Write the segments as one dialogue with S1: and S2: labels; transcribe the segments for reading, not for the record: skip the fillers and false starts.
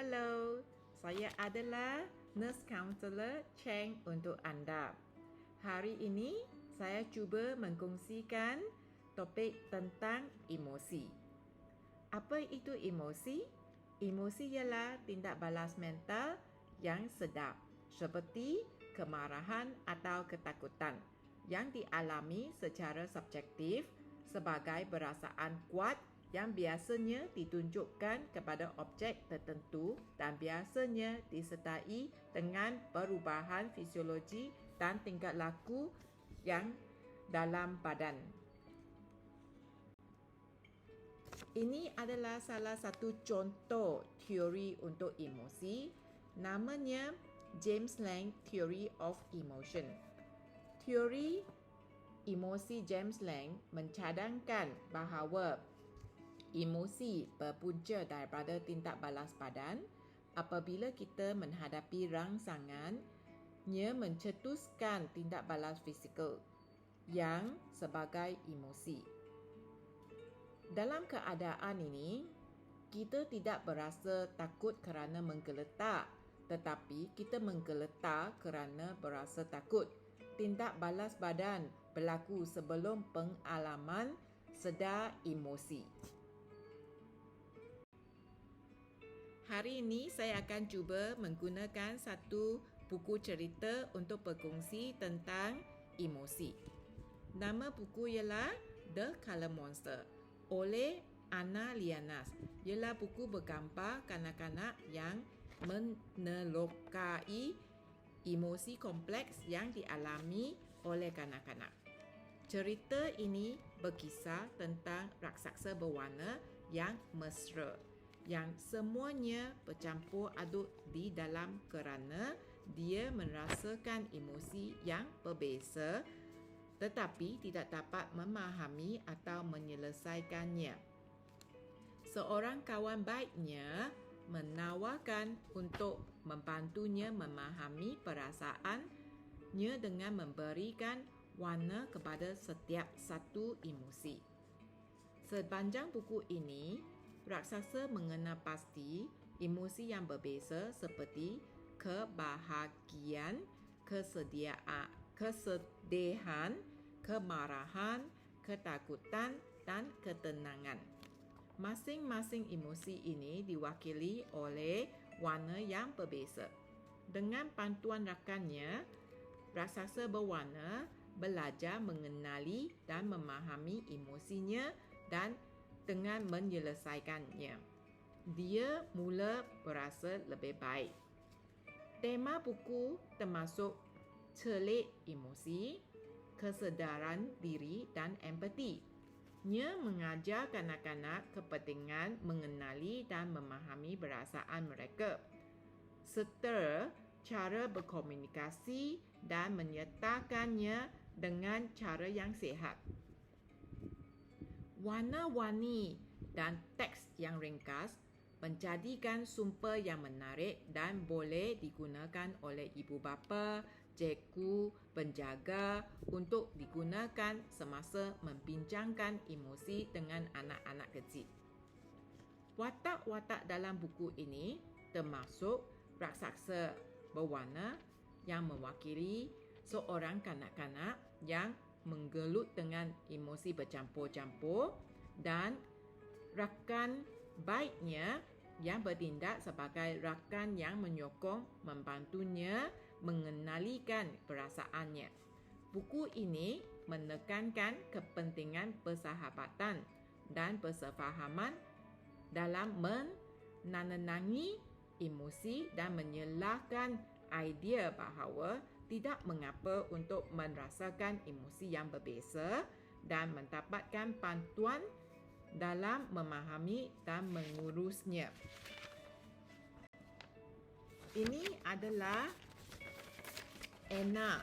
S1: Hello, saya adalah Nurse Counselor Cheng untuk anda. Hari ini saya cuba mengkongsikan topik tentang emosi. Apa itu emosi? Emosi ialah tindak balas mental yang sedap, seperti kemarahan atau ketakutan yang dialami secara subjektif sebagai perasaan kuat yang biasanya ditunjukkan kepada objek tertentu dan biasanya disertai dengan perubahan fisiologi dan tingkah laku yang dalam badan. Ini adalah salah satu contoh teori untuk emosi, namanya James Lange Theory of Emotion. Teori emosi James Lange mencadangkan bahawa emosi berpunca daripada tindak balas badan. Apabila kita menghadapi rangsangan, ia mencetuskan tindak balas fizikal yang sebagai emosi. Dalam keadaan ini, kita tidak berasa takut kerana menggeletar, tetapi kita menggeletar kerana berasa takut. Tindak balas badan berlaku sebelum pengalaman sedar emosi. Hari ini saya akan cuba menggunakan satu buku cerita untuk berkongsi tentang emosi. Nama buku ialah The Colour Monster oleh Anna Lianas. Ialah buku bergambar kanak-kanak yang menelokai emosi kompleks yang dialami oleh kanak-kanak. Cerita ini berkisah tentang raksasa berwarna yang mesra, yang semuanya bercampur aduk di dalam kerana dia merasakan emosi yang berbeza tetapi tidak dapat memahami atau menyelesaikannya. Seorang kawan baiknya menawarkan untuk membantunya memahami perasaannya dengan memberikan warna kepada setiap satu emosi. Sepanjang buku ini, raksasa mengenal pasti emosi yang berbeza seperti kebahagiaan, kesedihan, kemarahan, ketakutan, dan ketenangan. Masing-masing emosi ini diwakili oleh warna yang berbeza. Dengan bantuan rakannya, raksasa berwarna belajar mengenali dan memahami emosinya dan dengan menyelesaikannya, dia mula berasa lebih baik. Tema buku termasuk celik emosi, kesedaran diri dan empati. Ia mengajar kanak-kanak kepentingan mengenali dan memahami perasaan mereka, serta cara berkomunikasi dan menyertakannya dengan cara yang sihat. Warna-warni dan teks yang ringkas menjadikan sumber yang menarik dan boleh digunakan oleh ibu bapa, cikgu, penjaga untuk digunakan semasa membincangkan emosi dengan anak-anak kecil. Watak-watak dalam buku ini termasuk raksasa berwarna yang mewakili seorang kanak-kanak yang menggelut dengan emosi bercampur-campur dan rakan baiknya yang bertindak sebagai rakan yang menyokong membantunya mengenalikan perasaannya. Buku ini menekankan kepentingan persahabatan dan persefahaman dalam menenangi emosi dan menyelahkan idea bahawa tidak mengapa untuk merasakan emosi yang berbeza dan mendapatkan bantuan dalam memahami dan mengurusnya. Ini adalah Anna.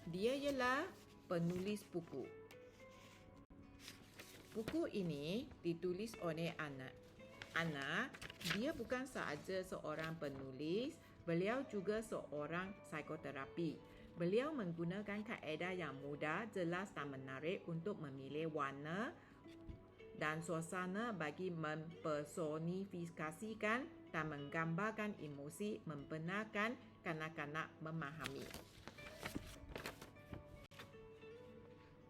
S1: Dia ialah penulis buku. Buku ini ditulis oleh Anna. Dia bukan sahaja seorang penulis, beliau juga seorang psikoterapi. Beliau menggunakan kaedah yang mudah, jelas dan menarik untuk memilih warna dan suasana bagi mempersonifikasikan dan menggambarkan emosi, membenarkan kanak-kanak memahami.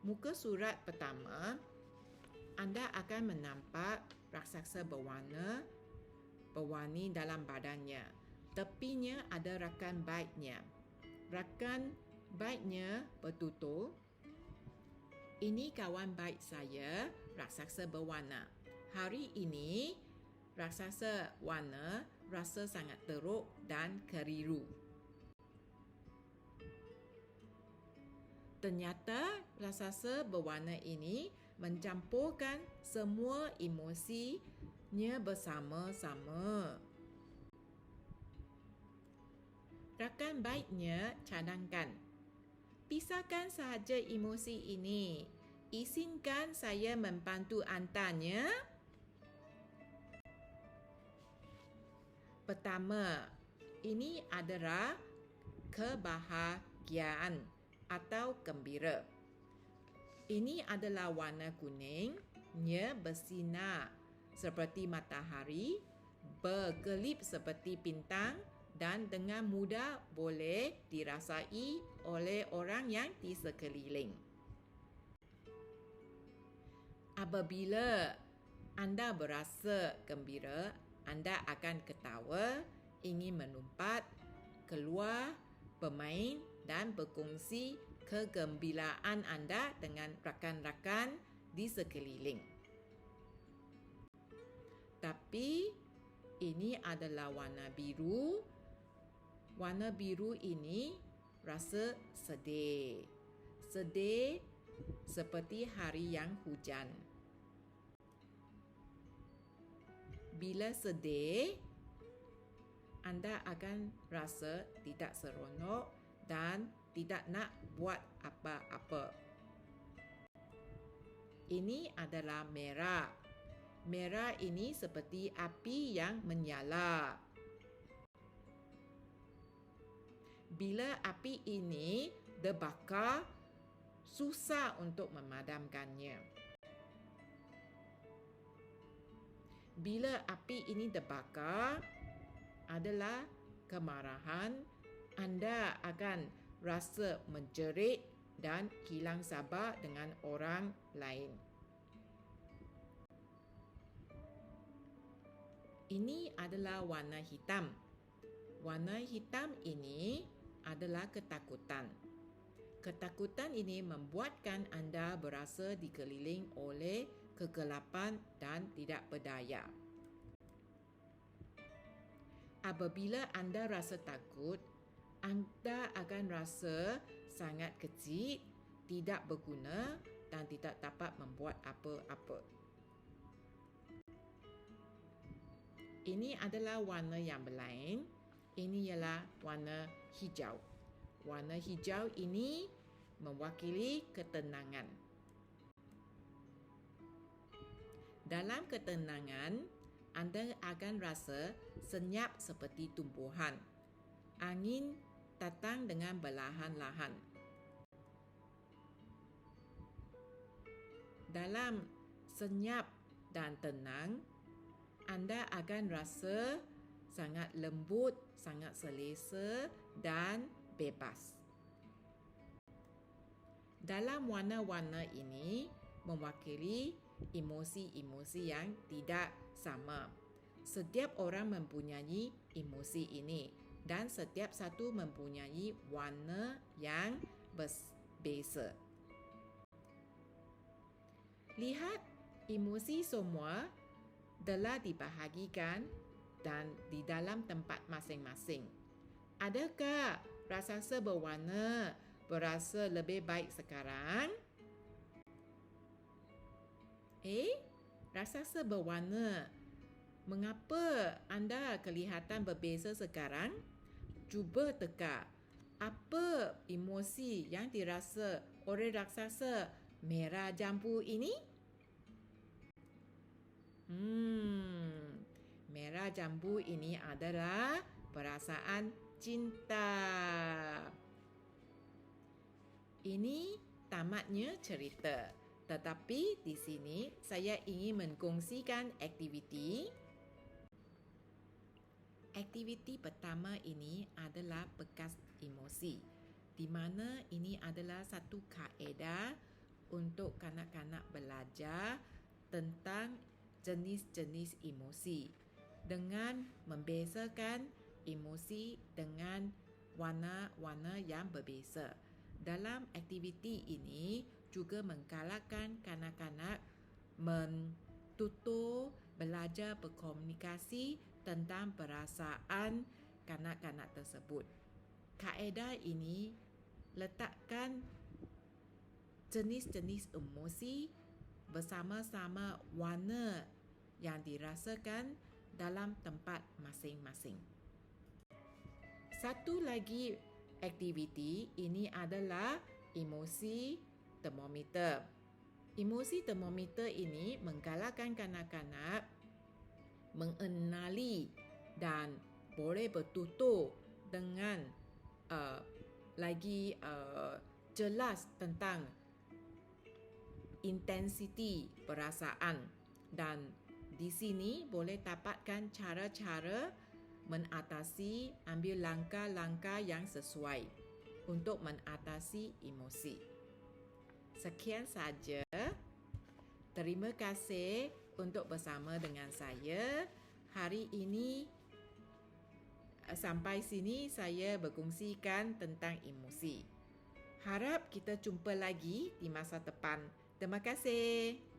S1: Muka surat pertama, anda akan menampak raksasa berwarni dalam badannya. Tepinya ada rakan baiknya. Rakan baiknya bertutur, "Ini kawan baik saya, raksasa berwarna. Hari ini, raksasa warna rasa sangat teruk dan keliru." Ternyata raksasa berwarna ini mencampurkan semua emosinya bersama-sama. Rakan baiknya cadangkan, "Pisahkan sahaja emosi ini. Izinkan saya membantu antanya." Pertama, ini adalah kebahagiaan atau gembira. Ini adalah warna kuningnya bersinar seperti matahari, berkelip seperti bintang dan dengan mudah boleh dirasai oleh orang yang di sekeliling. Apabila anda berasa gembira, anda akan ketawa, ingin melompat, keluar, bermain dan berkongsi kegembiraan anda dengan rakan-rakan di sekeliling. Tapi ini adalah warna biru. Warna biru ini rasa sedih. Sedih seperti hari yang hujan. Bila sedih, anda akan rasa tidak seronok dan tidak nak buat apa-apa. Ini adalah merah. Merah ini seperti api yang menyala. Bila api ini terbakar, susah untuk memadamkannya. Bila api ini terbakar, adalah kemarahan, anda akan rasa menjerit dan hilang sabar dengan orang lain. Ini adalah warna hitam. Warna hitam ini adalah ketakutan. Ketakutan ini membuatkan anda berasa dikeliling oleh kegelapan dan tidak berdaya. Apabila anda rasa takut, anda akan rasa sangat kecil, tidak berguna dan tidak dapat membuat apa-apa. Ini adalah warna yang berlain. Ini ialah warna hijau. Warna hijau ini mewakili ketenangan. Dalam ketenangan, anda akan rasa senyap seperti tumbuhan. Angin datang dengan perlahan-lahan. Dalam senyap dan tenang, anda akan rasa sangat lembut, sangat selesa dan bebas. Dalam warna-warna ini mewakili emosi-emosi yang tidak sama. Setiap orang mempunyai emosi ini dan setiap satu mempunyai warna yang berbeza. Lihat, emosi semua telah dibahagikan dan di dalam tempat masing-masing. Adakah raksasa berwarna berasa lebih baik sekarang? Raksasa berwarna, mengapa anda kelihatan berbeza sekarang? Cuba teka, apa emosi yang dirasa oleh raksasa merah jambu ini? Merah jambu ini adalah perasaan cinta. Ini tamatnya cerita. Tetapi di sini saya ingin mengkongsikan aktiviti. Aktiviti pertama ini adalah bekas emosi, di mana ini adalah satu kaedah untuk kanak-kanak belajar tentang jenis-jenis emosi dengan membezakan emosi dengan warna-warna yang berbeza. Dalam aktiviti ini juga menggalakkan kanak-kanak mentutur belajar berkomunikasi tentang perasaan kanak-kanak tersebut. Kaedah ini letakkan jenis-jenis emosi bersama-sama warna yang dirasakan dalam tempat masing-masing. Satu lagi aktiviti ini adalah emosi termometer. Emosi termometer ini menggalakkan kanak-kanak mengenali dan boleh bertutur dengan lagi jelas tentang intensiti perasaan, dan di sini boleh dapatkan cara-cara mengatasi, ambil langkah-langkah yang sesuai untuk mengatasi emosi. Sekian saja. Terima kasih untuk bersama dengan saya. Hari ini sampai sini saya berkongsikan tentang emosi. Harap kita jumpa lagi di masa depan. Terima kasih.